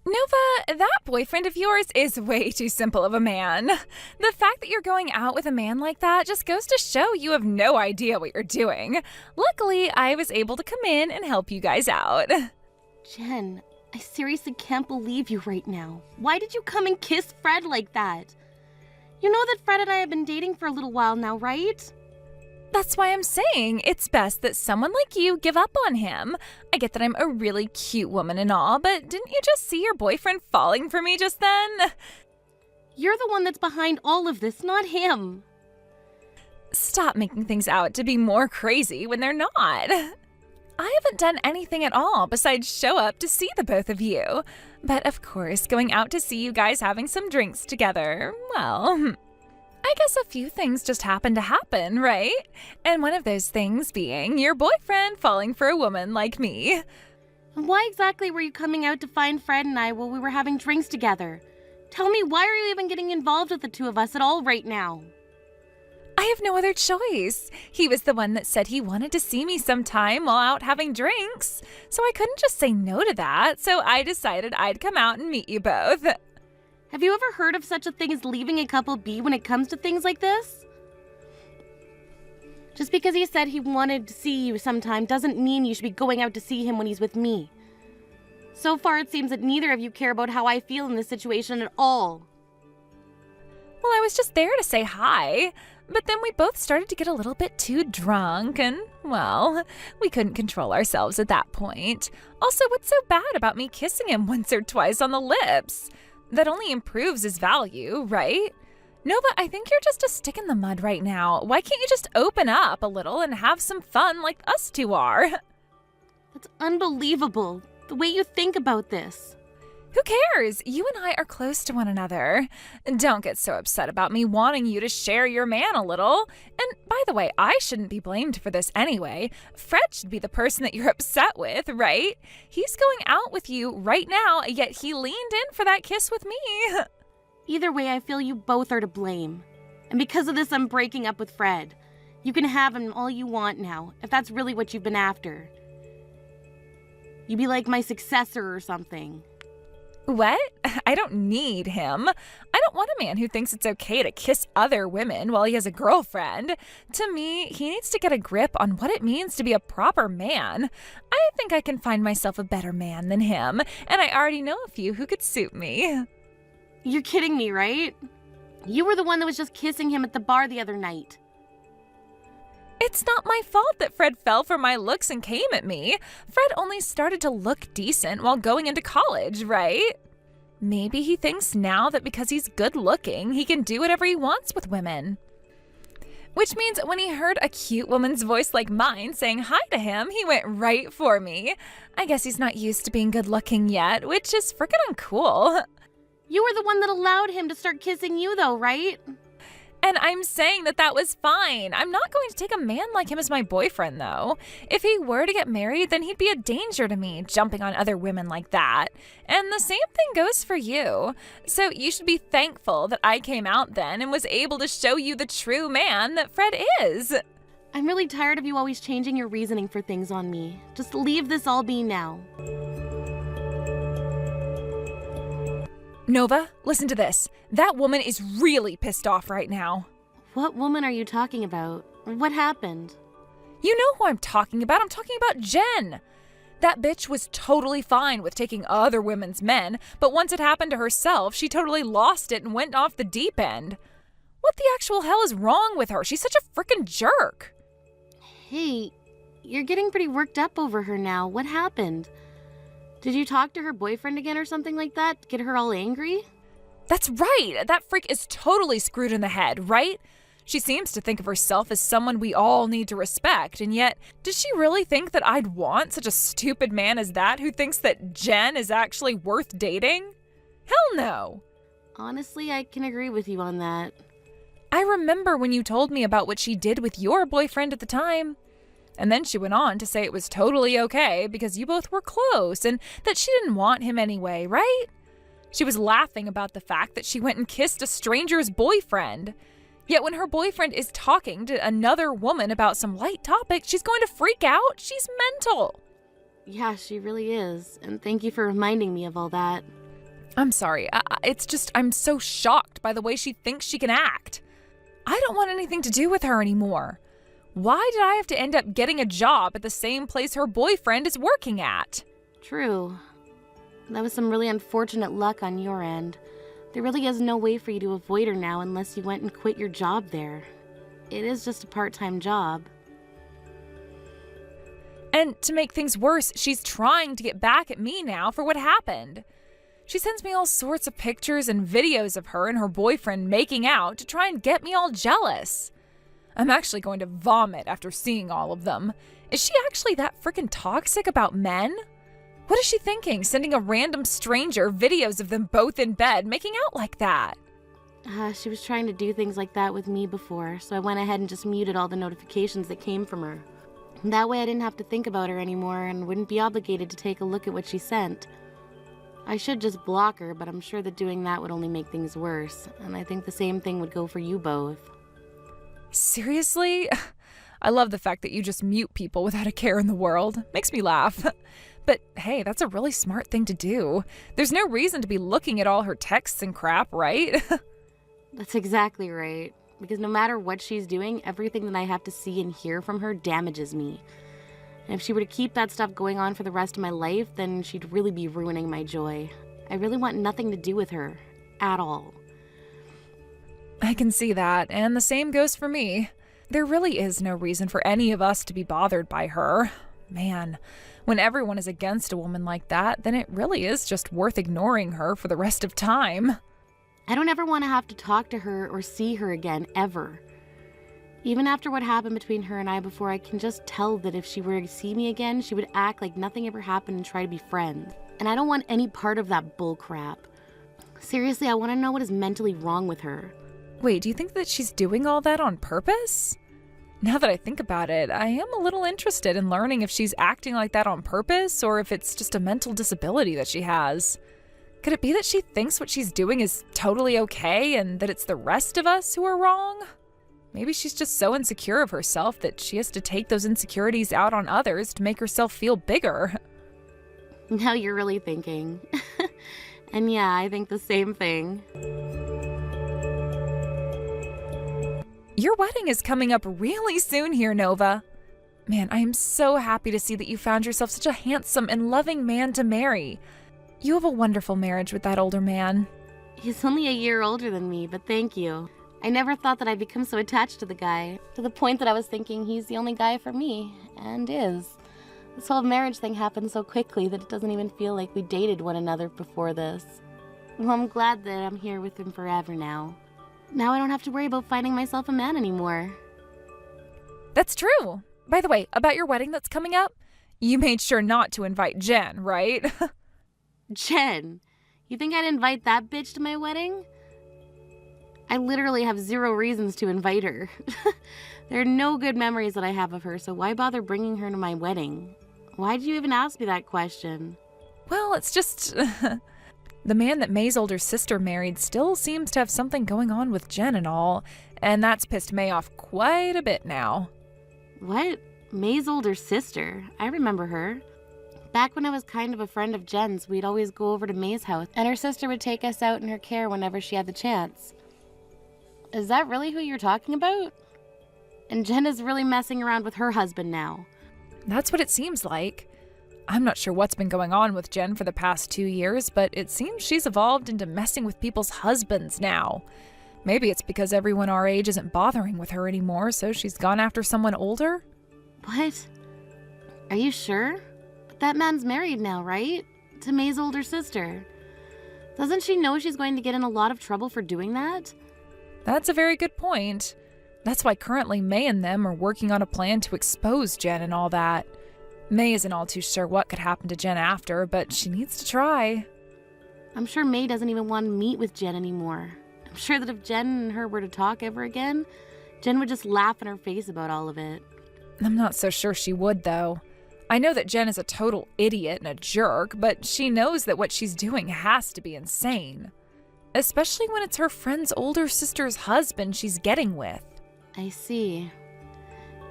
Nova, that boyfriend of yours is way too simple of a man. The fact that you're going out with a man like that just goes to show you have no idea what you're doing. Luckily, I was able to come in and help you guys out. Jen, I seriously can't believe you right now. Why did you come and kiss Fred like that? You know that Fred and I have been dating for a little while now, right? That's why I'm saying it's best that someone like you give up on him. I get that I'm a really cute woman and all, but didn't you just see your boyfriend falling for me just then? You're the one that's behind all of this, not him. Stop making things out to be more crazy when they're not. I haven't done anything at all besides show up to see the both of you. But of course, going out to see you guys having some drinks together, well, I guess a few things just happened to happen, right? And one of those things being your boyfriend falling for a woman like me. Why exactly were you coming out to find Fred and I while we were having drinks together? Tell me, why are you even getting involved with the two of us at all right now? I have no other choice. He was the one that said he wanted to see me sometime while out having drinks. So I couldn't just say no to that, so I decided I'd come out and meet you both. Have you ever heard of such a thing as leaving a couple be when it comes to things like this? Just because he said he wanted to see you sometime doesn't mean you should be going out to see him when he's with me. So far, it seems that neither of you care about how I feel in this situation at all. Well, I was just there to say hi, but then we both started to get a little bit too drunk and, well, we couldn't control ourselves at that point. Also, what's so bad about me kissing him once or twice on the lips? That only improves his value, right? Nova, I think you're just a stick in the mud right now. Why can't you just open up a little and have some fun like us two are? That's unbelievable, the way you think about this. Who cares? You and I are close to one another. Don't get so upset about me wanting you to share your man a little. And by the way, I shouldn't be blamed for this anyway. Fred should be the person that you're upset with, right? He's going out with you right now, yet he leaned in for that kiss with me. Either way, I feel you both are to blame. And because of this, I'm breaking up with Fred. You can have him all you want now, if that's really what you've been after. You'd be like my successor or something. What? I don't need him. I don't want a man who thinks it's okay to kiss other women while he has a girlfriend. To me, he needs to get a grip on what it means to be a proper man. I think I can find myself a better man than him, and I already know a few who could suit me. You're kidding me, right? You were the one that was just kissing him at the bar the other night. It's not my fault that Fred fell for my looks and came at me. Fred only started to look decent while going into college, right? Maybe he thinks now that because he's good looking, he can do whatever he wants with women. Which means when he heard a cute woman's voice like mine saying hi to him, he went right for me. I guess he's not used to being good looking yet, which is freaking uncool. You were the one that allowed him to start kissing you though, right? And I'm saying that that was fine. I'm not going to take a man like him as my boyfriend, though. If he were to get married, then he'd be a danger to me, jumping on other women like that. And the same thing goes for you. So you should be thankful that I came out then and was able to show you the true man that Fred is. I'm really tired of you always changing your reasoning for things on me. Just leave this all be now. Nova, listen to this. That woman is really pissed off right now. What woman are you talking about? What happened? You know who I'm talking about. I'm talking about Jen. That bitch was totally fine with taking other women's men, but once it happened to herself, she totally lost it and went off the deep end. What the actual hell is wrong with her? She's such a frickin' jerk. Hey, you're getting pretty worked up over her now. What happened? Did you talk to her boyfriend again or something like that? Get her all angry? That's right. That freak is totally screwed in the head, right? She seems to think of herself as someone we all need to respect, and yet, does she really think that I'd want such a stupid man as that who thinks that Jen is actually worth dating? Hell no. Honestly, I can agree with you on that. I remember when you told me about what she did with your boyfriend at the time. And then she went on to say it was totally okay because you both were close and that she didn't want him anyway, right? She was laughing about the fact that she went and kissed a stranger's boyfriend. Yet when her boyfriend is talking to another woman about some light topic, she's going to freak out. She's mental. Yeah, she really is. And thank you for reminding me of all that. I'm sorry. It's just I'm so shocked by the way she thinks she can act. I don't want anything to do with her anymore. Why did I have to end up getting a job at the same place her boyfriend is working at? True. That was some really unfortunate luck on your end. There really is no way for you to avoid her now unless you went and quit your job there. It is just a part-time job. And to make things worse, she's trying to get back at me now for what happened. She sends me all sorts of pictures and videos of her and her boyfriend making out to try and get me all jealous. I'm actually going to vomit after seeing all of them. Is she actually that freaking toxic about men? What is she thinking, sending a random stranger videos of them both in bed making out like that? She was trying to do things like that with me before, so I went ahead and just muted all the notifications that came from her. That way I didn't have to think about her anymore and wouldn't be obligated to take a look at what she sent. I should just block her, but I'm sure that doing that would only make things worse, and I think the same thing would go for you both. Seriously? I love the fact that you just mute people without a care in the world. Makes me laugh. But hey, that's a really smart thing to do. There's no reason to be looking at all her texts and crap, right? That's exactly right. Because no matter what she's doing, everything that I have to see and hear from her damages me. And if she were to keep that stuff going on for the rest of my life, then she'd really be ruining my joy. I really want nothing to do with her. At all. I can see that, and the same goes for me. There really is no reason for any of us to be bothered by her. Man, when everyone is against a woman like that, then it really is just worth ignoring her for the rest of time. I don't ever want to have to talk to her or see her again, ever. Even after what happened between her and I before, I can just tell that if she were to see me again, she would act like nothing ever happened and try to be friends. And I don't want any part of that bullcrap. Seriously, I want to know what is mentally wrong with her. Wait, do you think that she's doing all that on purpose? Now that I think about it, I am a little interested in learning if she's acting like that on purpose or if it's just a mental disability that she has. Could it be that she thinks what she's doing is totally okay and that it's the rest of us who are wrong? Maybe she's just so insecure of herself that she has to take those insecurities out on others to make herself feel bigger. Now you're really thinking. And yeah, I think the same thing. Your wedding is coming up really soon here, Nova. Man, I am so happy to see that you found yourself such a handsome and loving man to marry. You have a wonderful marriage with that older man. He's only a year older than me, but thank you. I never thought that I'd become so attached to the guy, to the point that I was thinking he's the only guy for me, and is. This whole marriage thing happened so quickly that it doesn't even feel like we dated one another before this. Well, I'm glad that I'm here with him forever now. Now I don't have to worry about finding myself a man anymore. That's true. By the way, about your wedding that's coming up, you made sure not to invite Jen, right? Jen, you think I'd invite that bitch to my wedding? I literally have zero reasons to invite her. There are no good memories that I have of her, so why bother bringing her to my wedding? Why'd you even ask me that question? Well, it's just... The man that May's older sister married still seems to have something going on with Jen and all, and that's pissed May off quite a bit now. What? May's older sister? I remember her. Back when I was kind of a friend of Jen's, we'd always go over to May's house, and her sister would take us out in her care whenever she had the chance. Is that really who you're talking about? And Jen is really messing around with her husband now. That's what it seems like. I'm not sure what's been going on with Jen for the past 2 years, but it seems she's evolved into messing with people's husbands now. Maybe it's because everyone our age isn't bothering with her anymore, so she's gone after someone older? What? Are you sure? But that man's married now, right? To May's older sister. Doesn't she know she's going to get in a lot of trouble for doing that? That's a very good point. That's why currently May and them are working on a plan to expose Jen and all that. May isn't all too sure what could happen to Jen after, but she needs to try. I'm sure May doesn't even want to meet with Jen anymore. I'm sure that if Jen and her were to talk ever again, Jen would just laugh in her face about all of it. I'm not so sure she would, though. I know that Jen is a total idiot and a jerk, but she knows that what she's doing has to be insane. Especially when it's her friend's older sister's husband she's getting with. I see.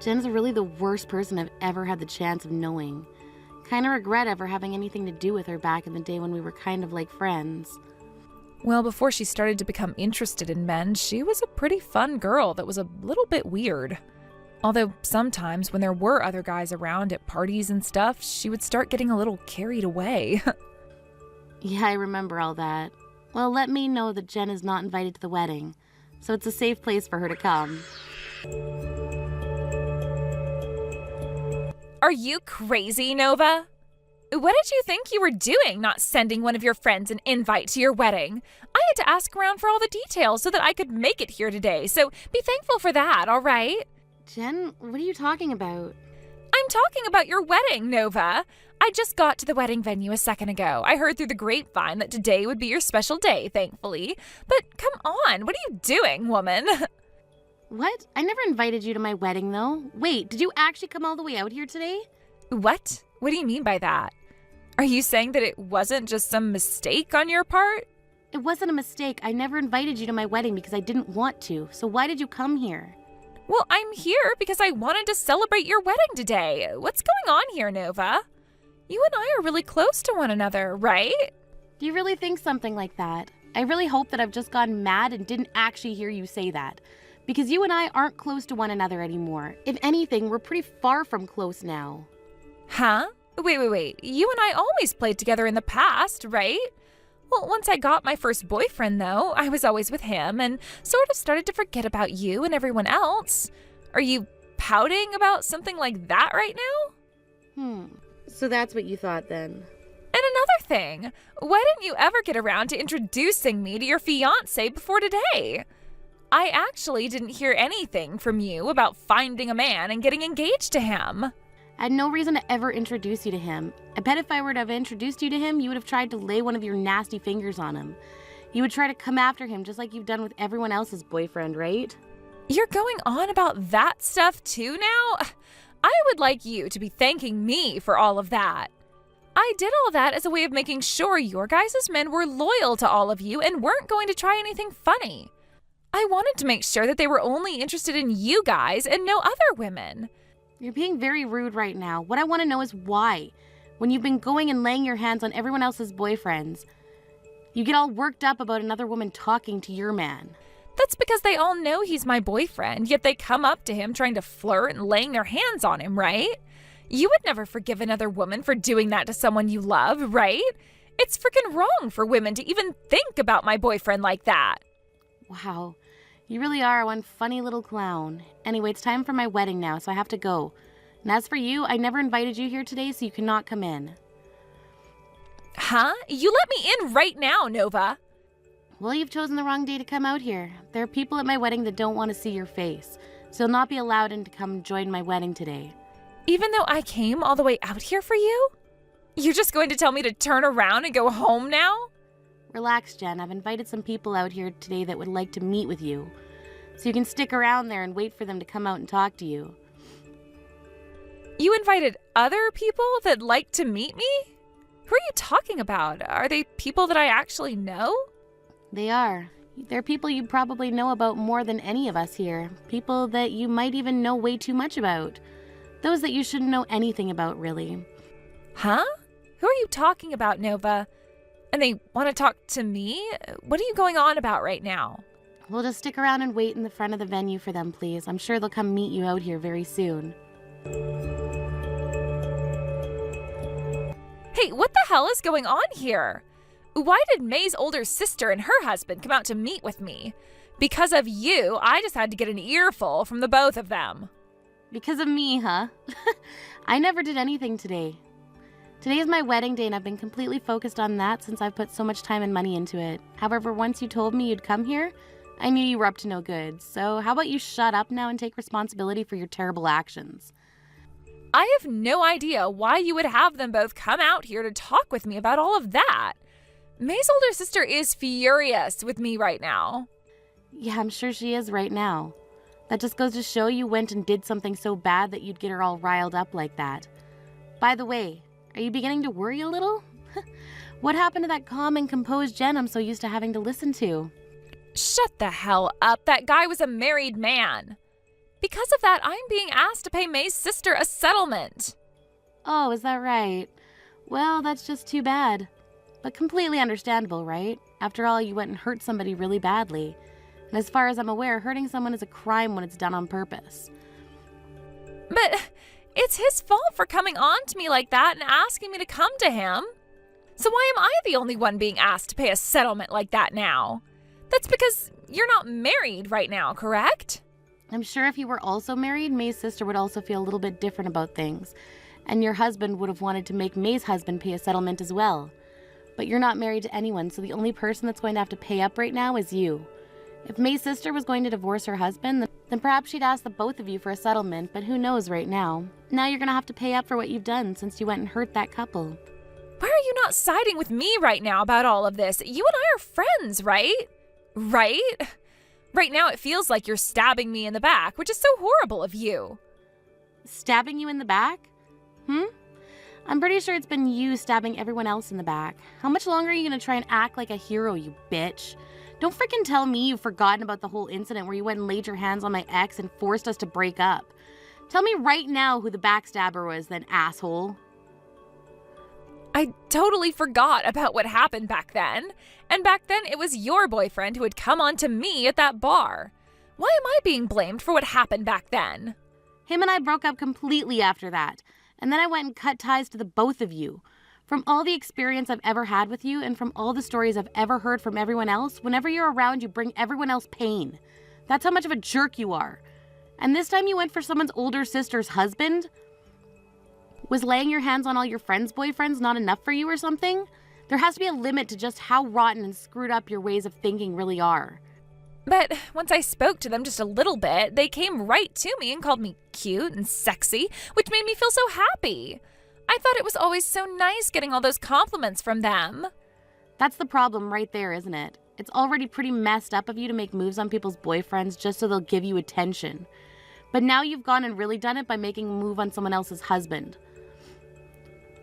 Jen's really the worst person I've ever had the chance of knowing. Kinda regret ever having anything to do with her back in the day when we were kind of like friends. Well, before she started to become interested in men, she was a pretty fun girl that was a little bit weird. Although sometimes when there were other guys around at parties and stuff, she would start getting a little carried away. Yeah, I remember all that. Well, let me know that Jen is not invited to the wedding, so it's a safe place for her to come. Are you crazy, Nova? What did you think you were doing, not sending one of your friends an invite to your wedding? I had to ask around for all the details so that I could make it here today, so be thankful for that, all right? Jen, what are you talking about? I'm talking about your wedding, Nova. I just got to the wedding venue a second ago. I heard through the grapevine that today would be your special day, thankfully. But come on, what are you doing, woman? What? I never invited you to my wedding, though. Wait, did you actually come all the way out here today? What? What do you mean by that? Are you saying that it wasn't just some mistake on your part? It wasn't a mistake. I never invited you to my wedding because I didn't want to. So why did you come here? Well, I'm here because I wanted to celebrate your wedding today. What's going on here, Nova? You and I are really close to one another, right? Do you really think something like that? I really hope that I've just gotten mad and didn't actually hear you say that. Because you and I aren't close to one another anymore. If anything, we're pretty far from close now. Huh? Wait. You and I always played together in the past, right? Well, once I got my first boyfriend, though, I was always with him and sort of started to forget about you and everyone else. Are you pouting about something like that right now? So that's what you thought then. And another thing, why didn't you ever get around to introducing me to your fiancé before today? I actually didn't hear anything from you about finding a man and getting engaged to him. I had no reason to ever introduce you to him. I bet if I were to have introduced you to him, you would have tried to lay one of your nasty fingers on him. You would try to come after him just like you've done with everyone else's boyfriend, right? You're going on about that stuff too now? I would like you to be thanking me for all of that. I did all that as a way of making sure your guys' men were loyal to all of you and weren't going to try anything funny. I wanted to make sure that they were only interested in you guys and no other women. You're being very rude right now. What I want to know is why. When you've been going and laying your hands on everyone else's boyfriends, you get all worked up about another woman talking to your man. That's because they all know he's my boyfriend, yet they come up to him trying to flirt and laying their hands on him, right? You would never forgive another woman for doing that to someone you love, right? It's freaking wrong for women to even think about my boyfriend like that. Wow, you really are one funny little clown. Anyway, it's time for my wedding now, so I have to go. And as for you, I never invited you here today, so you cannot come in. Huh? You let me in right now, Nova. Well, you've chosen the wrong day to come out here. There are people at my wedding that don't want to see your face, so you'll not be allowed in to come join my wedding today. Even though I came all the way out here for you? You're just going to tell me to turn around and go home now? Relax, Jen. I've invited some people out here today that would like to meet with you. So you can stick around there and wait for them to come out and talk to you. You invited other people that like to meet me? Who are you talking about? Are they people that I actually know? They are. They're people you probably know about more than any of us here. People that you might even know way too much about. Those that you shouldn't know anything about, really. Huh? Who are you talking about, Nova? And they want to talk to me? What are you going on about right now? We'll just stick around and wait in the front of the venue for them, please. I'm sure they'll come meet you out here very soon. Hey, what the hell is going on here? Why did May's older sister and her husband come out to meet with me? Because of you, I just had to get an earful from the both of them. Because of me, huh? I never did anything today. Today is my wedding day and I've been completely focused on that since I've put so much time and money into it. However, once you told me you'd come here, I knew you were up to no good. So how about you shut up now and take responsibility for your terrible actions? I have no idea why you would have them both come out here to talk with me about all of that. May's older sister is furious with me right now. Yeah, I'm sure she is right now. That just goes to show you went and did something so bad that you'd get her all riled up like that. By the way, are you beginning to worry a little? What happened to that calm and composed Jen I'm so used to having to listen to? Shut the hell up. That guy was a married man. Because of that, I'm being asked to pay May's sister a settlement. Oh, is that right? Well, that's just too bad. But completely understandable, right? After all, you went and hurt somebody really badly. And as far as I'm aware, hurting someone is a crime when it's done on purpose. But it's his fault for coming on to me like that and asking me to come to him. So why am I the only one being asked to pay a settlement like that now? That's because you're not married right now, correct? I'm sure if you were also married, May's sister would also feel a little bit different about things. And your husband would have wanted to make May's husband pay a settlement as well. But you're not married to anyone, so the only person that's going to have to pay up right now is you. If May's sister was going to divorce her husband, then perhaps she'd ask the both of you for a settlement, but who knows right now. Now you're going to have to pay up for what you've done since you went and hurt that couple. Why are you not siding with me right now about all of this? You and I are friends, right? Right? Right now it feels like you're stabbing me in the back, which is so horrible of you. Stabbing you in the back? I'm pretty sure it's been you stabbing everyone else in the back. How much longer are you going to try and act like a hero, you bitch? Don't freaking tell me you've forgotten about the whole incident where you went and laid your hands on my ex and forced us to break up. Tell me right now who the backstabber was then, asshole. I totally forgot about what happened back then. And back then it was your boyfriend who had come on to me at that bar. Why am I being blamed for what happened back then? Him and I broke up completely after that. And then I went and cut ties to the both of you. From all the experience I've ever had with you and from all the stories I've ever heard from everyone else, whenever you're around, you bring everyone else pain. That's how much of a jerk you are. And this time you went for someone's older sister's husband? Was laying your hands on all your friends' boyfriends not enough for you or something? There has to be a limit to just how rotten and screwed up your ways of thinking really are. But once I spoke to them just a little bit, they came right to me and called me cute and sexy, which made me feel so happy. I thought it was always so nice getting all those compliments from them. That's the problem right there, isn't it? It's already pretty messed up of you to make moves on people's boyfriends just so they'll give you attention. But now you've gone and really done it by making a move on someone else's husband.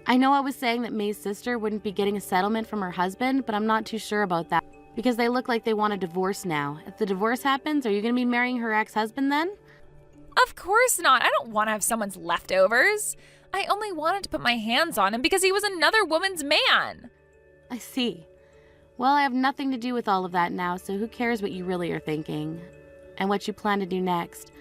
I know I was saying that May's sister wouldn't be getting a settlement from her husband, but I'm not too sure about that. Because they look like they want a divorce now. If the divorce happens, are you going to be marrying her ex-husband then? Of course not. I don't want to have someone's leftovers. I only wanted to put my hands on him because he was another woman's man. I see. Well, I have nothing to do with all of that now, so who cares what you really are thinking? And what you plan to do next?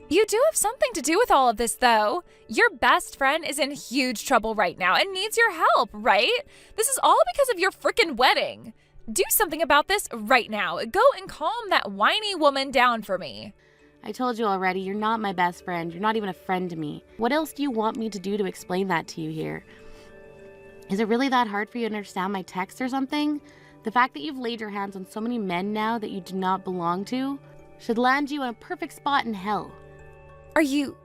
You do have something to do with all of this, though. Your best friend is in huge trouble right now and needs your help, right? This is all because of your frickin' wedding. Do something about this right now. Go and calm that whiny woman down for me. I told you already, you're not my best friend. You're not even a friend to me. What else do you want me to do to explain that to you here? Is it really that hard for you to understand my text or something? The fact that you've laid your hands on so many men now that you do not belong to should land you in a perfect spot in hell. Are you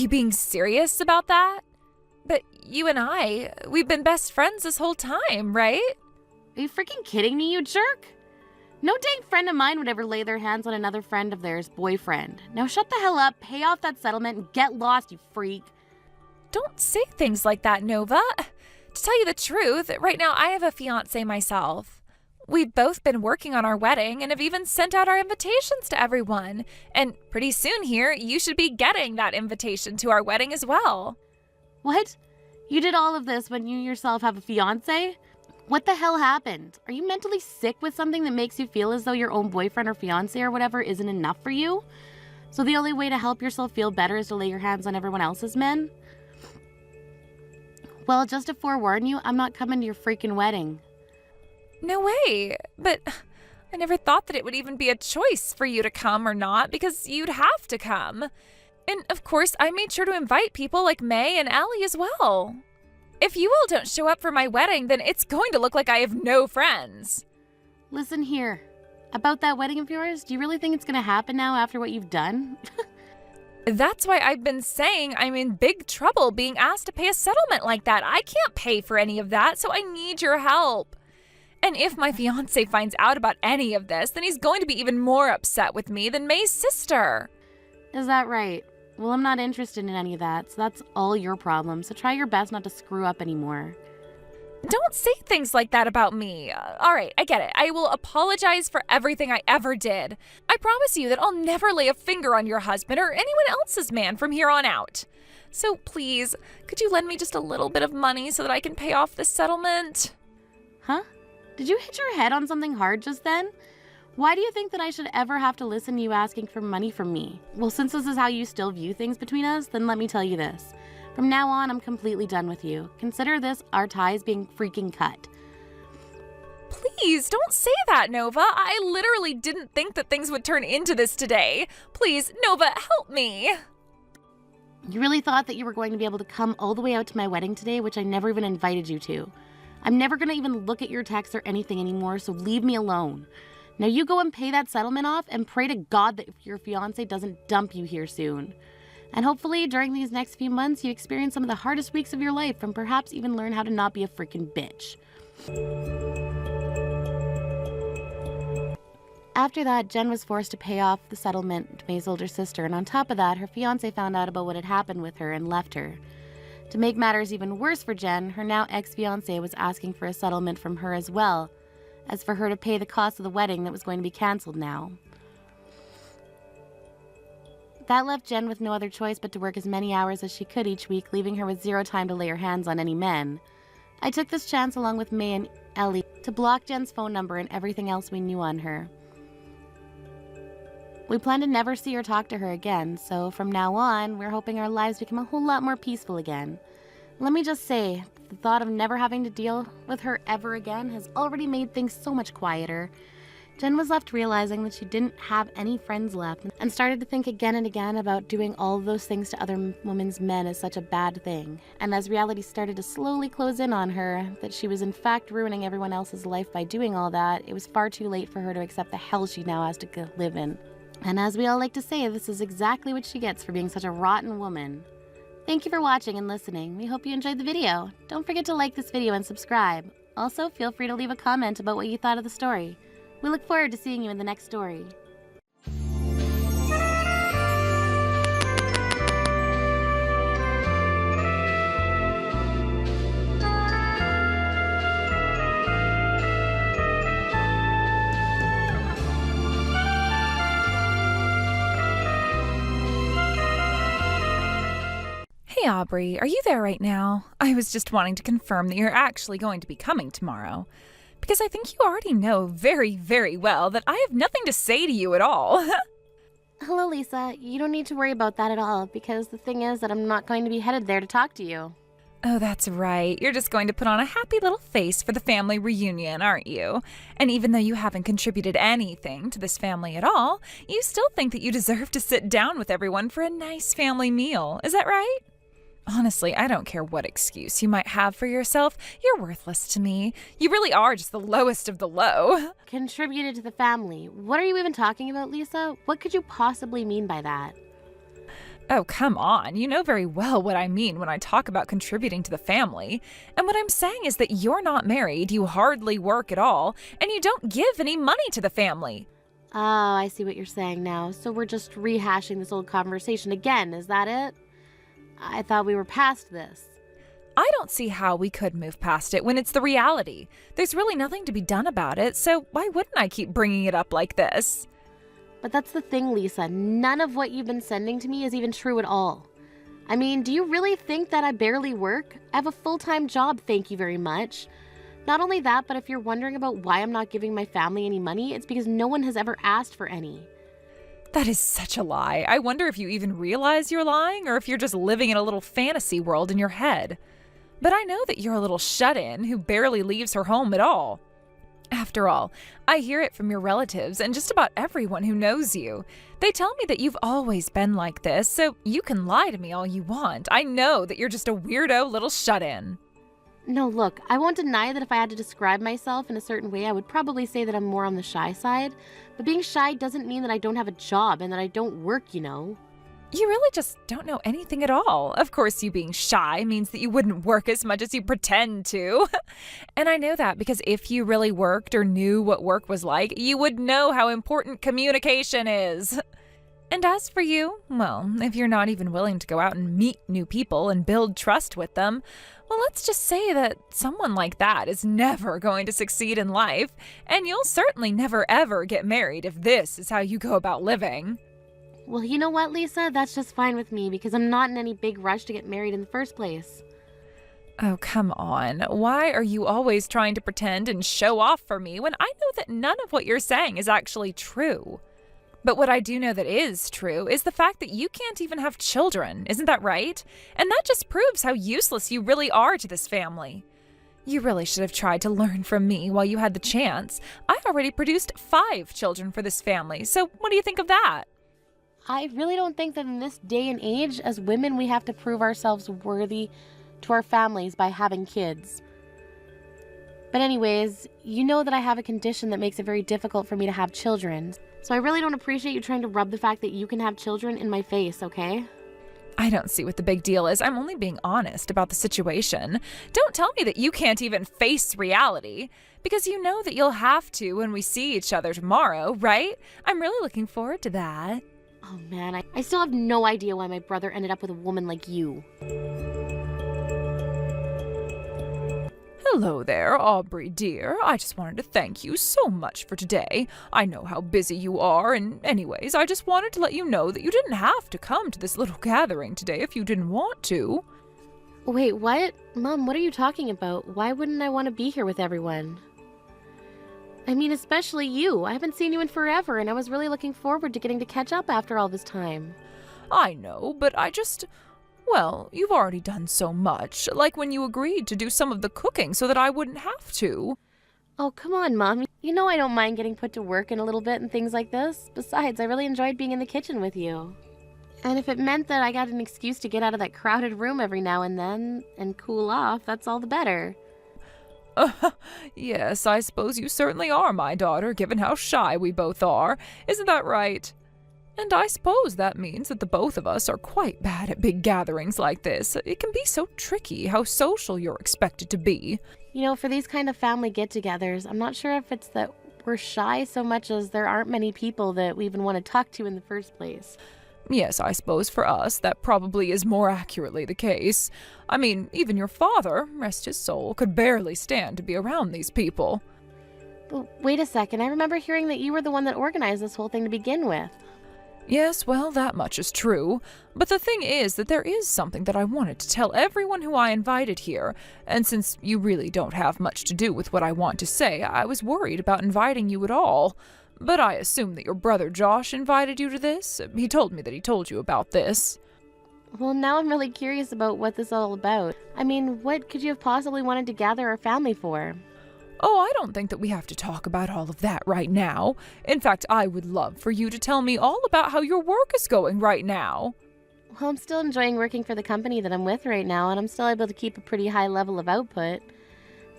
being serious about that? But you and we've been best friends this whole time, right? Are you freaking kidding me, you jerk? No dang friend of mine would ever lay their hands on another friend of theirs' boyfriend. Now shut the hell up, pay off that settlement, and get lost, you freak. Don't say things like that, Nova. To tell you the truth, right now I have a fiancé myself. We've both been working on our wedding and have even sent out our invitations to everyone. And pretty soon here, you should be getting that invitation to our wedding as well. What? You did all of this when you yourself have a fiancé? What the hell happened? Are you mentally sick with something that makes you feel as though your own boyfriend or fiancé or whatever isn't enough for you? So the only way to help yourself feel better is to lay your hands on everyone else's men? Well, just to forewarn you, I'm not coming to your freaking wedding. No way, but I never thought that it would even be a choice for you to come or not because you'd have to come. And of course, I made sure to invite people like May and Allie as well. If you all don't show up for my wedding, then it's going to look like I have no friends. Listen here. About that wedding of yours, do you really think it's going to happen now after what you've done? That's why I've been saying I'm in big trouble being asked to pay a settlement like that. I can't pay for any of that, so I need your help. And if my fiancé finds out about any of this, then he's going to be even more upset with me than May's sister. Is that right? Well, I'm not interested in any of that, so that's all your problem. So try your best not to screw up anymore. Don't say things like that about me. All right, I get it. I will apologize for everything I ever did. I promise you that I'll never lay a finger on your husband or anyone else's man from here on out. So please, could you lend me just a little bit of money so that I can pay off this settlement? Huh? Did you hit your head on something hard just then? Why do you think that I should ever have to listen to you asking for money from me? Well, since this is how you still view things between us, then let me tell you this. From now on, I'm completely done with you. Consider this our ties being freaking cut. Please, don't say that, Nova. I literally didn't think that things would turn into this today. Please, Nova, help me. You really thought that you were going to be able to come all the way out to my wedding today, which I never even invited you to. I'm never going to even look at your texts or anything anymore, so leave me alone. Now you go and pay that settlement off and pray to God that your fiancé doesn't dump you here soon. And hopefully during these next few months you experience some of the hardest weeks of your life and perhaps even learn how to not be a freaking bitch. After that, Jen was forced to pay off the settlement to May's older sister, and on top of that, her fiancé found out about what had happened with her and left her. To make matters even worse for Jen, her now ex-fiancé was asking for a settlement from her as well, as for her to pay the cost of the wedding that was going to be canceled now. That left Jen with no other choice but to work as many hours as she could each week, leaving her with zero time to lay her hands on any men. I took this chance along with May and Ellie to block Jen's phone number and everything else we knew on her. We plan to never see or talk to her again, so from now on, we're hoping our lives become a whole lot more peaceful again. Let me just say, the thought of never having to deal with her ever again has already made things so much quieter. Jen was left realizing that she didn't have any friends left and started to think again and again about doing all of those things to other women's men as such a bad thing. And as reality started to slowly close in on her, that she was in fact ruining everyone else's life by doing all that, it was far too late for her to accept the hell she now has to live in. And as we all like to say, this is exactly what she gets for being such a rotten woman. Thank you for watching and listening. We hope you enjoyed the video. Don't forget to like this video and subscribe. Also, feel free to leave a comment about what you thought of the story. We look forward to seeing you in the next story. Hey, Aubrey, are you there right now? I was just wanting to confirm that you're actually going to be coming tomorrow. Because I think you already know very, very well that I have nothing to say to you at all. Hello, Lisa. You don't need to worry about that at all, because the thing is that I'm not going to be headed there to talk to you. Oh, that's right. You're just going to put on a happy little face for the family reunion, aren't you? And even though you haven't contributed anything to this family at all, you still think that you deserve to sit down with everyone for a nice family meal. Is that right? Honestly, I don't care what excuse you might have for yourself. You're worthless to me. You really are just the lowest of the low. Contributed to the family. What are you even talking about, Lisa? What could you possibly mean by that? Oh, come on. You know very well what I mean when I talk about contributing to the family. And what I'm saying is that you're not married, you hardly work at all, and you don't give any money to the family. Oh, I see what you're saying now. So we're just rehashing this old conversation again, is that it? I thought we were past this. I don't see how we could move past it when it's the reality. There's really nothing to be done about it, so why wouldn't I keep bringing it up like this? But that's the thing, Lisa. None of what you've been sending to me is even true at all. I mean, do you really think that I barely work? I have a full-time job, thank you very much. Not only that, but if you're wondering about why I'm not giving my family any money, it's because no one has ever asked for any. That is such a lie. I wonder if you even realize you're lying or if you're just living in a little fantasy world in your head. But I know that you're a little shut-in who barely leaves her home at all. After all, I hear it from your relatives and just about everyone who knows you. They tell me that you've always been like this, so you can lie to me all you want. I know that you're just a weirdo little shut-in. No, look, I won't deny that if I had to describe myself in a certain way, I would probably say that I'm more on the shy side. But being shy doesn't mean that I don't have a job and that I don't work, you know. You really just don't know anything at all. Of course, you being shy means that you wouldn't work as much as you pretend to. And I know that because if you really worked or knew what work was like, you would know how important communication is. And as for you, well, if you're not even willing to go out and meet new people and build trust with them, well, let's just say that someone like that is never going to succeed in life, and you'll certainly never ever get married if this is how you go about living. Well, you know what, Lisa? That's just fine with me because I'm not in any big rush to get married in the first place. Oh, come on. Why are you always trying to pretend and show off for me when I know that none of what you're saying is actually true? But what I do know that is true is the fact that you can't even have children, isn't that right? And that just proves how useless you really are to this family. You really should have tried to learn from me while you had the chance. I already produced 5 children for this family, so what do you think of that? I really don't think that in this day and age, as women, we have to prove ourselves worthy to our families by having kids. But anyways, you know that I have a condition that makes it very difficult for me to have children. So I really don't appreciate you trying to rub the fact that you can have children in my face, okay? I don't see what the big deal is. I'm only being honest about the situation. Don't tell me that you can't even face reality, because you know that you'll have to when we see each other tomorrow, right? I'm really looking forward to that. Oh man, I still have no idea why my brother ended up with a woman like you. Hello there, Aubrey dear. I just wanted to thank you so much for today. I know how busy you are, and anyways, I just wanted to let you know that you didn't have to come to this little gathering today if you didn't want to. Wait, what? Mom, what are you talking about? Why wouldn't I want to be here with everyone? I mean, especially you. I haven't seen you in forever, and I was really looking forward to getting to catch up after all this time. I know, but well, you've already done so much, like when you agreed to do some of the cooking so that I wouldn't have to. Oh, come on, Mom. You know I don't mind getting put to work in a little bit and things like this. Besides, I really enjoyed being in the kitchen with you. And if it meant that I got an excuse to get out of that crowded room every now and then and cool off, that's all the better. Yes, I suppose you certainly are my daughter, given how shy we both are. Isn't that right? And I suppose that means that the both of us are quite bad at big gatherings like this. It can be so tricky how social you're expected to be. You know, for these kind of family get-togethers, I'm not sure if it's that we're shy so much as there aren't many people that we even want to talk to in the first place. Yes, I suppose for us, that probably is more accurately the case. I mean, even your father, rest his soul, could barely stand to be around these people. But wait a second, I remember hearing that you were the one that organized this whole thing to begin with. Yes, well, that much is true. But the thing is that there is something that I wanted to tell everyone who I invited here, and since you really don't have much to do with what I want to say, I was worried about inviting you at all. But I assume that your brother Josh invited you to this. He told me that he told you about this. Well, now I'm really curious about what this is all about. I mean, what could you have possibly wanted to gather our family for? Oh, I don't think that we have to talk about all of that right now. In fact, I would love for you to tell me all about how your work is going right now. Well, I'm still enjoying working for the company that I'm with right now, and I'm still able to keep a pretty high level of output.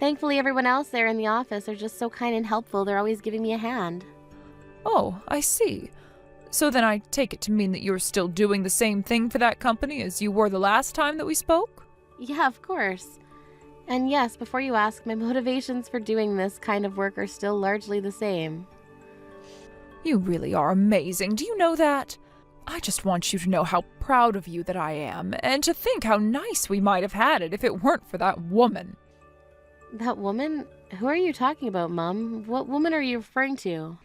Thankfully, everyone else there in the office are just so kind and helpful. They're always giving me a hand. Oh, I see. So then I take it to mean that you're still doing the same thing for that company as you were the last time that we spoke? Yeah, of course. And yes, before you ask, my motivations for doing this kind of work are still largely the same. You really are amazing. Do you know that? I just want you to know how proud of you that I am, and to think how nice we might have had it if it weren't for that woman. That woman? Who are you talking about, Mom? What woman are you referring to?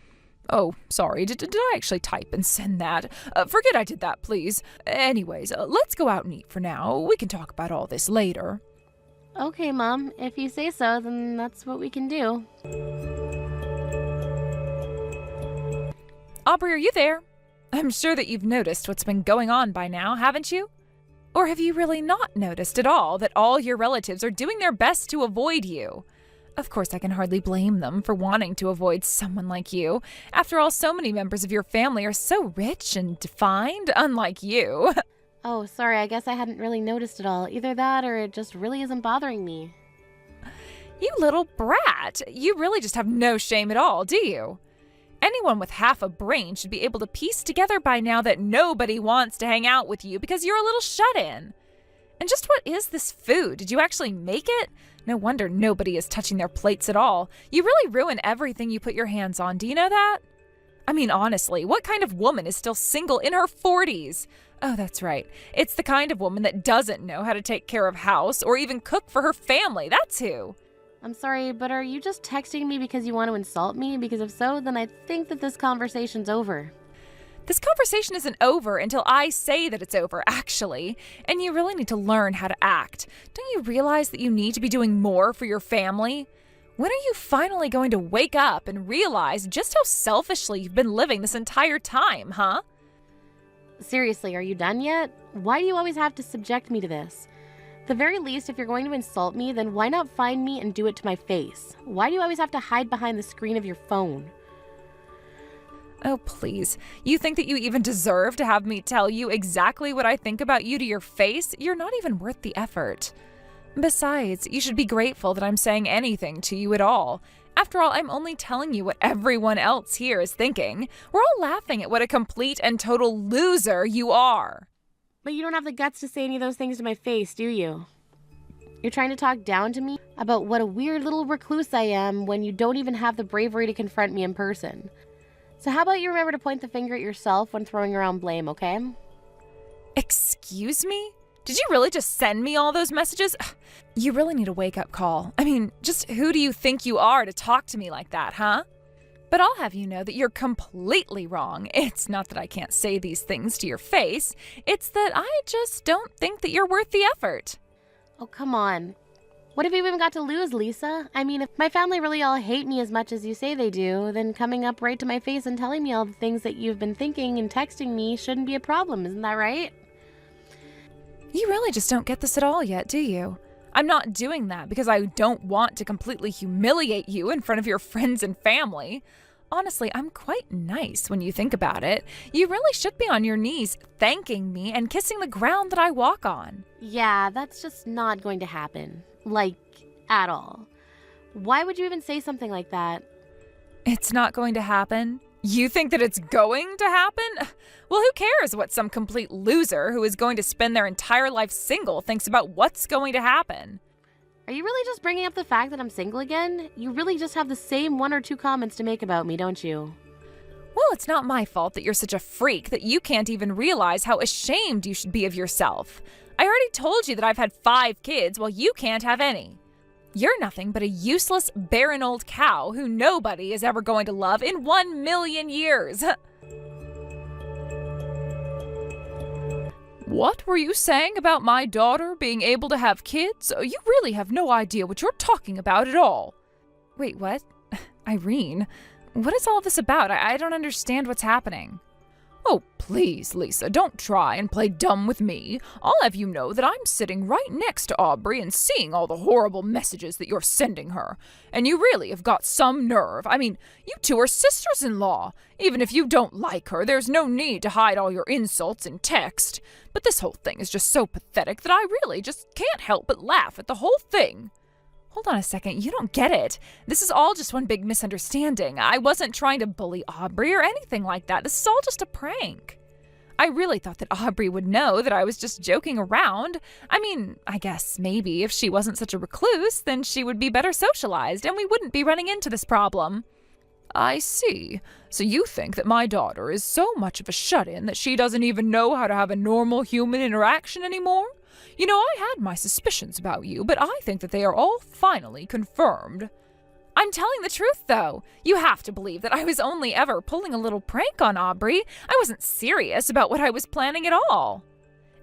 Oh, sorry, did I actually type and send that? Forget I did that, please. Anyways, let's go out and eat for now. We can talk about all this later. Okay, Mom. If you say so, then that's what we can do. Aubrey, are you there? I'm sure that you've noticed what's been going on by now, haven't you? Or have you really not noticed at all that all your relatives are doing their best to avoid you? Of course, I can hardly blame them for wanting to avoid someone like you. After all, so many members of your family are so rich and defined, unlike you. Oh, sorry, I guess I hadn't really noticed it all. Either that or it just really isn't bothering me. You little brat! You really just have no shame at all, do you? Anyone with half a brain should be able to piece together by now that nobody wants to hang out with you because you're a little shut-in. And just what is this food? Did you actually make it? No wonder nobody is touching their plates at all. You really ruin everything you put your hands on, do you know that? I mean, honestly, what kind of woman is still single in her 40s? Oh, that's right. It's the kind of woman that doesn't know how to take care of house or even cook for her family. That's who. I'm sorry, but are you just texting me because you want to insult me? Because if so, then I think that this conversation's over. This conversation isn't over until I say that it's over, actually. And you really need to learn how to act. Don't you realize that you need to be doing more for your family? When are you finally going to wake up and realize just how selfishly you've been living this entire time, huh? Seriously, are you done yet? Why do you always have to subject me to this? At the very least, if you're going to insult me, then why not find me and do it to my face? Why do you always have to hide behind the screen of your phone? Oh, please. You think that you even deserve to have me tell you exactly what I think about you to your face? You're not even worth the effort. Besides, you should be grateful that I'm saying anything to you at all. After all, I'm only telling you what everyone else here is thinking. We're all laughing at what a complete and total loser you are. But you don't have the guts to say any of those things to my face, do you? You're trying to talk down to me about what a weird little recluse I am when you don't even have the bravery to confront me in person. So how about you remember to point the finger at yourself when throwing around blame, okay? Excuse me? Did you really just send me all those messages? You really need a wake-up call. I mean, just who do you think you are to talk to me like that, huh? But I'll have you know that you're completely wrong. It's not that I can't say these things to your face. It's that I just don't think that you're worth the effort. Oh, come on. What have you even got to lose, Lisa? I mean, if my family really all hate me as much as you say they do, then coming up right to my face and telling me all the things that you've been thinking and texting me shouldn't be a problem, isn't that right? You really just don't get this at all yet, do you? I'm not doing that because I don't want to completely humiliate you in front of your friends and family. Honestly, I'm quite nice when you think about it. You really should be on your knees thanking me and kissing the ground that I walk on. Yeah, that's just not going to happen. Like, at all. Why would you even say something like that? It's not going to happen? You think that it's going to happen? Well, who cares what some complete loser who is going to spend their entire life single thinks about what's going to happen? Are you really just bringing up the fact that I'm single again? You really just have the same one or two comments to make about me, don't you? Well, it's not my fault that you're such a freak that you can't even realize how ashamed you should be of yourself. I already told you that I've had 5 kids while you can't have any. You're nothing but a useless, barren old cow who nobody is ever going to love in 1,000,000 years. What were you saying about my daughter being able to have kids? You really have no idea what you're talking about at all. Wait, what? Irene, what is all this about? I don't understand what's happening. Oh, please, Lisa, don't try and play dumb with me. I'll have you know that I'm sitting right next to Aubrey and seeing all the horrible messages that you're sending her. And you really have got some nerve. I mean, you two are sisters-in-law. Even if you don't like her, there's no need to hide all your insults in text. But this whole thing is just so pathetic that I really just can't help but laugh at the whole thing. Hold on a second, you don't get it. This is all just one big misunderstanding. I wasn't trying to bully Aubrey or anything like that. This is all just a prank. I really thought that Aubrey would know that I was just joking around. I mean, I guess maybe if she wasn't such a recluse, then she would be better socialized and we wouldn't be running into this problem. I see. So you think that my daughter is so much of a shut-in that she doesn't even know how to have a normal human interaction anymore? You know, I had my suspicions about you, but I think that they are all finally confirmed. I'm telling the truth, though. You have to believe that I was only ever pulling a little prank on Aubrey. I wasn't serious about what I was planning at all.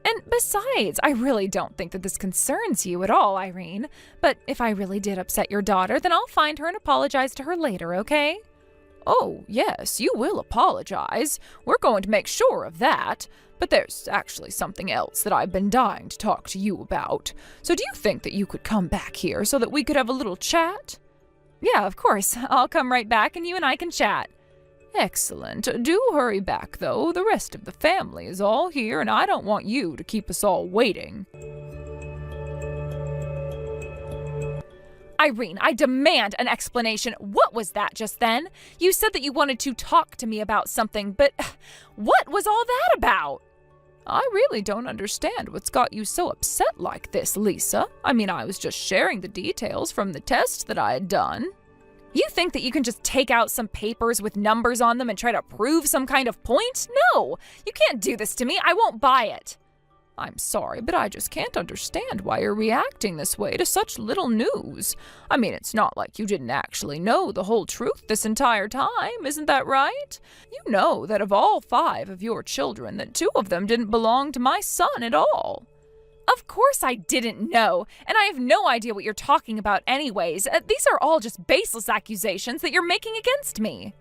And besides, I really don't think that this concerns you at all, Irene. But if I really did upset your daughter, then I'll find her and apologize to her later, okay? Oh, yes, you will apologize. We're going to make sure of that. But there's actually something else that I've been dying to talk to you about. So do you think that you could come back here so that we could have a little chat? Yeah, of course. I'll come right back and you and I can chat. Excellent. Do hurry back, though. The rest of the family is all here, and I don't want you to keep us all waiting. Irene, I demand an explanation. What was that just then? You said that you wanted to talk to me about something, but what was all that about? I really don't understand what's got you so upset like this, Lisa. I mean, I was just sharing the details from the test that I had done. You think that you can just take out some papers with numbers on them and try to prove some kind of point? No, you can't do this to me. I won't buy it. I'm sorry, but I just can't understand why you're reacting this way to such little news. I mean, it's not like you didn't actually know the whole truth this entire time, isn't that right? You know that of all 5 of your children, that 2 of them didn't belong to my son at all. Of course I didn't know, and I have no idea what you're talking about anyways. These are all just baseless accusations that you're making against me.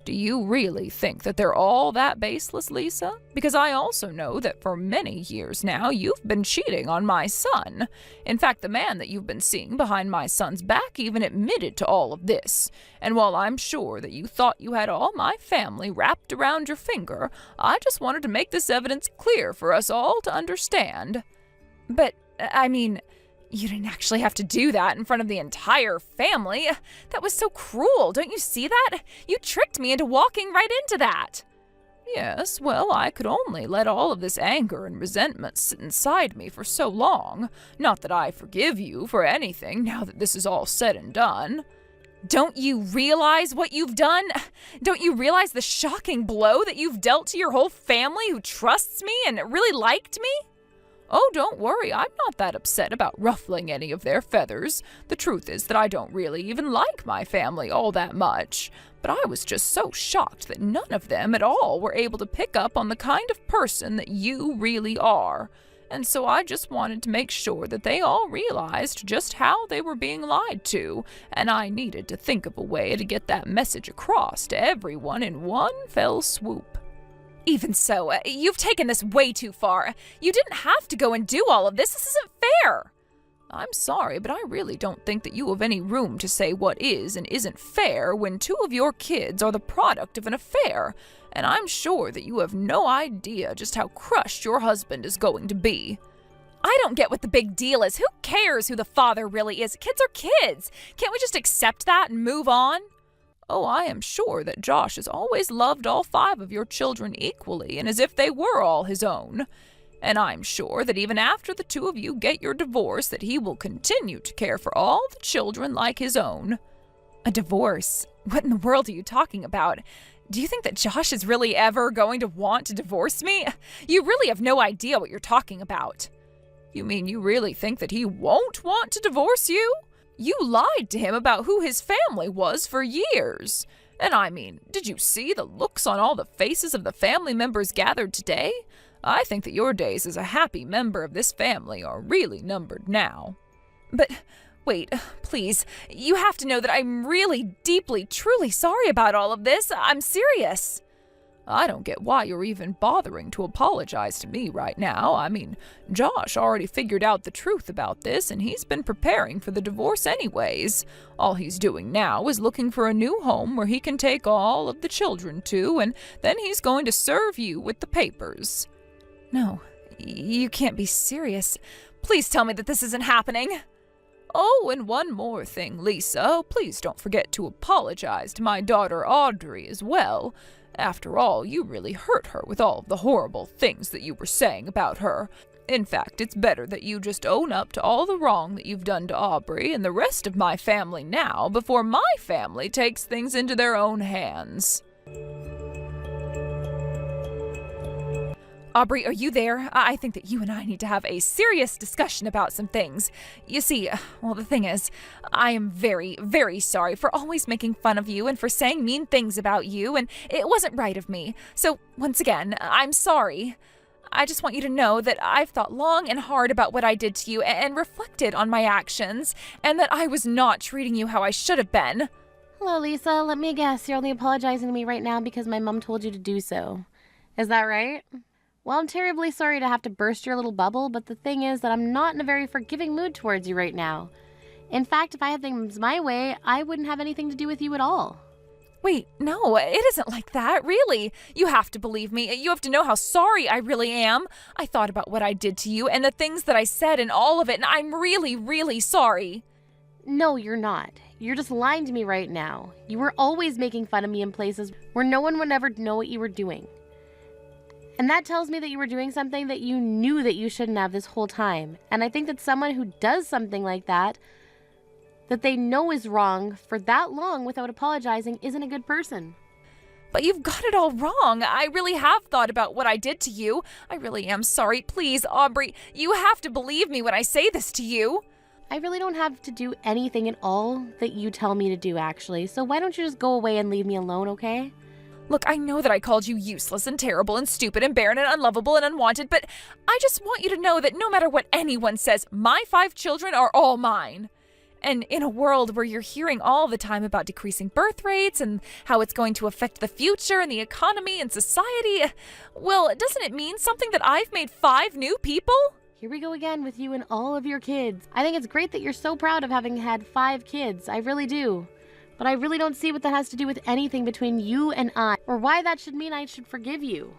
Do you really think that they're all that baseless, Lisa? Because I also know that for many years now, you've been cheating on my son. In fact, the man that you've been seeing behind my son's back even admitted to all of this. And while I'm sure that you thought you had all my family wrapped around your finger, I just wanted to make this evidence clear for us all to understand. But, I mean, you didn't actually have to do that in front of the entire family. That was so cruel, don't you see that? You tricked me into walking right into that. Yes, well, I could only let all of this anger and resentment sit inside me for so long. Not that I forgive you for anything now that this is all said and done. Don't you realize what you've done? Don't you realize the shocking blow that you've dealt to your whole family who trusts me and really liked me? Oh, don't worry, I'm not that upset about ruffling any of their feathers. The truth is that I don't really even like my family all that much. But I was just so shocked that none of them at all were able to pick up on the kind of person that you really are. And so I just wanted to make sure that they all realized just how they were being lied to, and I needed to think of a way to get that message across to everyone in one fell swoop. Even so, you've taken this way too far. You didn't have to go and do all of this. This isn't fair. I'm sorry, but I really don't think that you have any room to say what is and isn't fair when 2 of your kids are the product of an affair, and I'm sure that you have no idea just how crushed your husband is going to be. I don't get what the big deal is. Who cares who the father really is? Kids are kids. Can't we just accept that and move on? Oh, I am sure that Josh has always loved all 5 of your children equally and as if they were all his own. And I'm sure that even after the 2 of you get your divorce, that he will continue to care for all the children like his own. A divorce? What in the world are you talking about? Do you think that Josh is really ever going to want to divorce me? You really have no idea what you're talking about. You mean you really think that he won't want to divorce you? You lied to him about who his family was for years. And I mean, did you see the looks on all the faces of the family members gathered today? I think that your days as a happy member of this family are really numbered now. But wait, please, you have to know that I'm really deeply, truly sorry about all of this. I'm serious. I don't get why you're even bothering to apologize to me right now. I mean, Josh already figured out the truth about this, and he's been preparing for the divorce anyways. All he's doing now is looking for a new home where he can take all of the children to, and then he's going to serve you with the papers. No, you can't be serious. Please tell me that this isn't happening. Oh, and one more thing, Lisa. Please don't forget to apologize to my daughter Audrey as well. After all, you really hurt her with all of the horrible things that you were saying about her. In fact, it's better that you just own up to all the wrong that you've done to Aubrey and the rest of my family now before my family takes things into their own hands. Aubrey, are you there? I think that you and I need to have a serious discussion about some things. You see, well, the thing is, I am very, very sorry for always making fun of you and for saying mean things about you, and it wasn't right of me. So, once again, I'm sorry. I just want you to know that I've thought long and hard about what I did to you and reflected on my actions, and that I was not treating you how I should have been. Hello, Lisa. Let me guess. You're only apologizing to me right now because my mom told you to do so. Is that right? Well, I'm terribly sorry to have to burst your little bubble, but the thing is that I'm not in a very forgiving mood towards you right now. In fact, if I had things my way, I wouldn't have anything to do with you at all. Wait, no, it isn't like that, really. You have to believe me. You have to know how sorry I really am. I thought about what I did to you and the things that I said and all of it, and I'm really, really sorry. No, you're not. You're just lying to me right now. You were always making fun of me in places where no one would ever know what you were doing. And that tells me that you were doing something that you knew that you shouldn't have this whole time. And I think that someone who does something like that they know is wrong for that long without apologizing isn't a good person. But you've got it all wrong. I really have thought about what I did to you. I really am sorry. Please, Aubrey, you have to believe me when I say this to you. I really don't have to do anything at all that you tell me to do, actually. So why don't you just go away and leave me alone, okay? Look, I know that I called you useless and terrible and stupid and barren and unlovable and unwanted, but I just want you to know that no matter what anyone says, my 5 children are all mine. And in a world where you're hearing all the time about decreasing birth rates and how it's going to affect the future and the economy and society, well, doesn't it mean something that I've made 5 new people? Here we go again with you and all of your kids. I think it's great that you're so proud of having had 5 kids. I really do. But I really don't see what that has to do with anything between you and I, or why that should mean I should forgive you.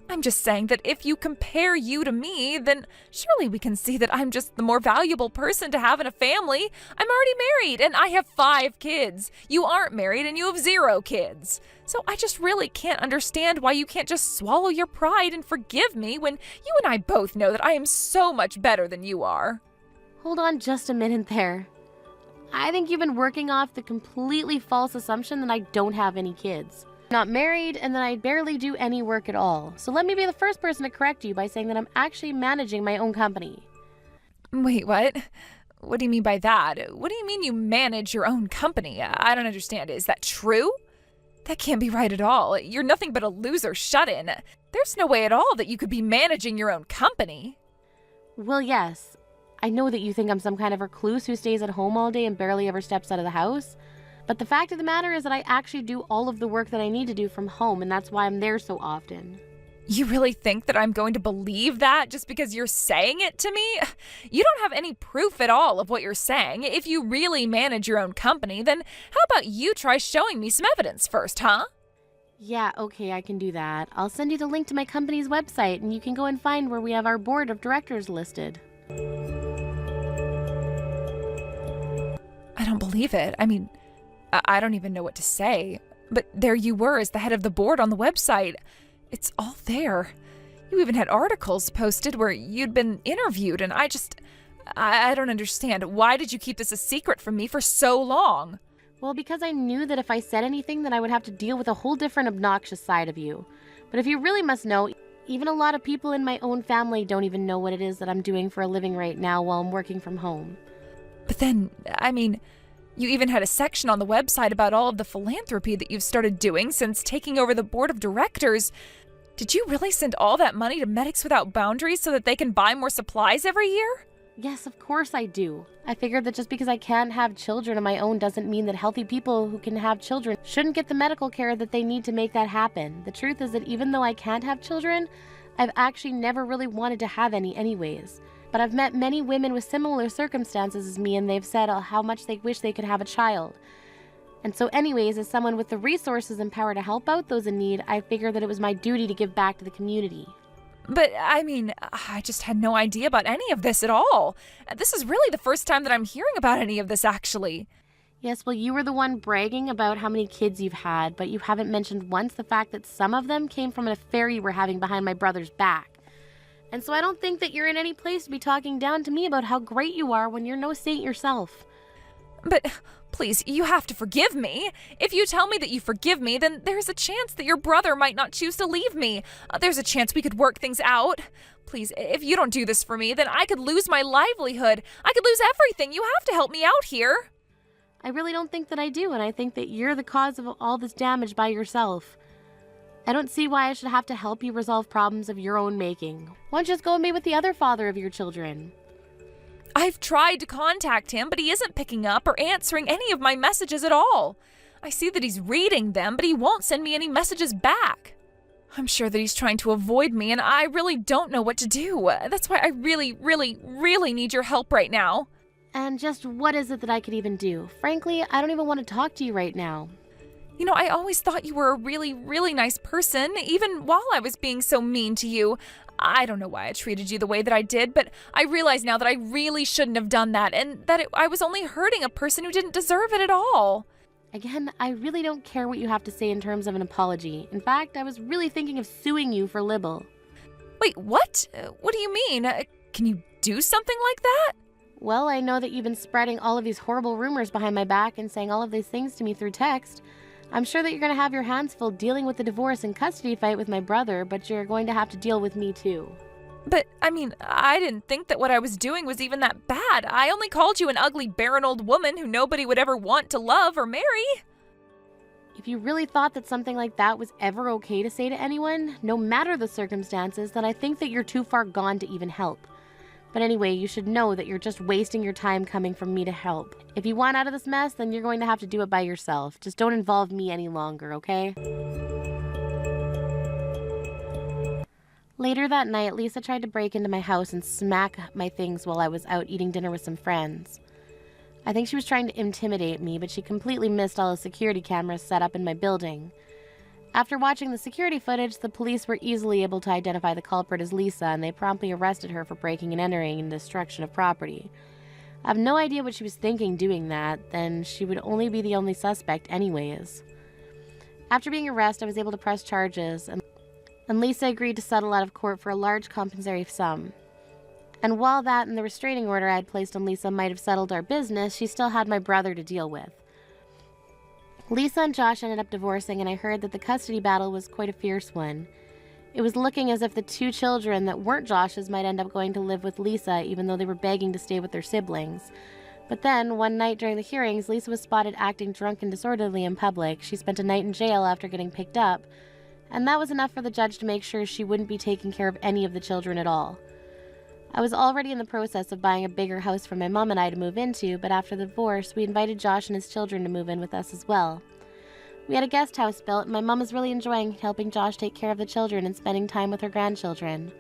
I'm just saying that if you compare you to me, then surely we can see that I'm just the more valuable person to have in a family. I'm already married and I have 5 kids. You aren't married and you have 0 kids. So I just really can't understand why you can't just swallow your pride and forgive me when you and I both know that I am so much better than you are. Hold on just a minute there. I think you've been working off the completely false assumption that I don't have any kids. Not married, and that I barely do any work at all. So let me be the first person to correct you by saying that I'm actually managing my own company. Wait, what? What do you mean by that? What do you mean you manage your own company? I don't understand. Is that true? That can't be right at all. You're nothing but a loser shut-in. There's no way at all that you could be managing your own company. Well, yes. I know that you think I'm some kind of recluse who stays at home all day and barely ever steps out of the house. But the fact of the matter is that I actually do all of the work that I need to do from home, and that's why I'm there so often. You really think that I'm going to believe that just because you're saying it to me? You don't have any proof at all of what you're saying. If you really manage your own company, then how about you try showing me some evidence first, huh? Yeah, okay, I can do that. I'll send you the link to my company's website, and you can go and find where we have our board of directors listed. I don't believe it. I mean, I don't even know what to say. But there you were as the head of the board on the website. It's all there. You even had articles posted where you'd been interviewed, and I don't understand. Why did you keep this a secret from me for so long? Well, because I knew that if I said anything, then I would have to deal with a whole different obnoxious side of you. But if you really must know, even a lot of people in my own family don't even know what it is that I'm doing for a living right now while I'm working from home. But then, I mean, you even had a section on the website about all of the philanthropy that you've started doing since taking over the board of directors. Did you really send all that money to Medics Without Boundaries so that they can buy more supplies every year? Yes, of course I do. I figured that just because I can't have children of my own doesn't mean that healthy people who can have children shouldn't get the medical care that they need to make that happen. The truth is that even though I can't have children, I've actually never really wanted to have any anyways. But I've met many women with similar circumstances as me, and they've said how much they wish they could have a child. And so anyways, as someone with the resources and power to help out those in need, I figured that it was my duty to give back to the community. But, I mean, I just had no idea about any of this at all. This is really the first time that I'm hearing about any of this, actually. Yes, well, you were the one bragging about how many kids you've had, but you haven't mentioned once the fact that some of them came from an affair you were having behind my brother's back. And so I don't think that you're in any place to be talking down to me about how great you are when you're no saint yourself. But please, you have to forgive me. If you tell me that you forgive me, then there's a chance that your brother might not choose to leave me. There's a chance we could work things out. Please, if you don't do this for me, then I could lose my livelihood. I could lose everything. You have to help me out here. I really don't think that I do, and I think that you're the cause of all this damage by yourself. I don't see why I should have to help you resolve problems of your own making. Why don't you just go and be with the other father of your children? I've tried to contact him, but he isn't picking up or answering any of my messages at all. I see that he's reading them, but he won't send me any messages back. I'm sure that he's trying to avoid me, and I really don't know what to do. That's why I really, really, really need your help right now. And just what is it that I could even do? Frankly, I don't even want to talk to you right now. You know, I always thought you were a really, really nice person, even while I was being so mean to you. I don't know why I treated you the way that I did, but I realize now that I really shouldn't have done that, and that I was only hurting a person who didn't deserve it at all. Again, I really don't care what you have to say in terms of an apology. In fact, I was really thinking of suing you for libel. Wait, what? What do you mean? Can you do something like that? Well, I know that you've been spreading all of these horrible rumors behind my back and saying all of these things to me through text. I'm sure that you're going to have your hands full dealing with the divorce and custody fight with my brother, but you're going to have to deal with me too. But, I mean, I didn't think that what I was doing was even that bad. I only called you an ugly, barren old woman who nobody would ever want to love or marry. If you really thought that something like that was ever okay to say to anyone, no matter the circumstances, then I think that you're too far gone to even help. But anyway, you should know that you're just wasting your time coming from me to help. If you want out of this mess, then you're going to have to do it by yourself. Just don't involve me any longer, okay? Later that night, Lisa tried to break into my house and smack my things while I was out eating dinner with some friends. I think she was trying to intimidate me, but she completely missed all the security cameras set up in my building. After watching the security footage, the police were easily able to identify the culprit as Lisa, and they promptly arrested her for breaking and entering and destruction of property. I have no idea what she was thinking doing that, then she would only be the only suspect anyways. After being arrested, I was able to press charges, and Lisa agreed to settle out of court for a large compensatory sum. And while that and the restraining order I had placed on Lisa might have settled our business, she still had my brother to deal with. Lisa and Josh ended up divorcing, and I heard that the custody battle was quite a fierce one. It was looking as if the two children that weren't Josh's might end up going to live with Lisa, even though they were begging to stay with their siblings. But then, one night during the hearings, Lisa was spotted acting drunk and disorderly in public. She spent a night in jail after getting picked up, and that was enough for the judge to make sure she wouldn't be taking care of any of the children at all. I was already in the process of buying a bigger house for my mom and I to move into, but after the divorce, we invited Josh and his children to move in with us as well. We had a guest house built, and my mom is really enjoying helping Josh take care of the children and spending time with her grandchildren.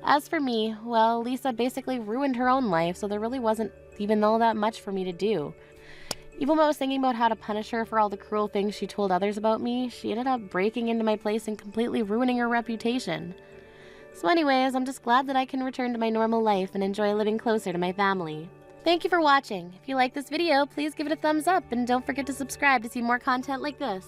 As for me, well, Lisa basically ruined her own life, so there really wasn't even all that much for me to do. Even when I was thinking about how to punish her for all the cruel things she told others about me, she ended up breaking into my place and completely ruining her reputation. So anyways, I'm just glad that I can return to my normal life and enjoy living closer to my family. Thank you for watching. If you like this video, please give it a thumbs up and don't forget to subscribe to see more content like this.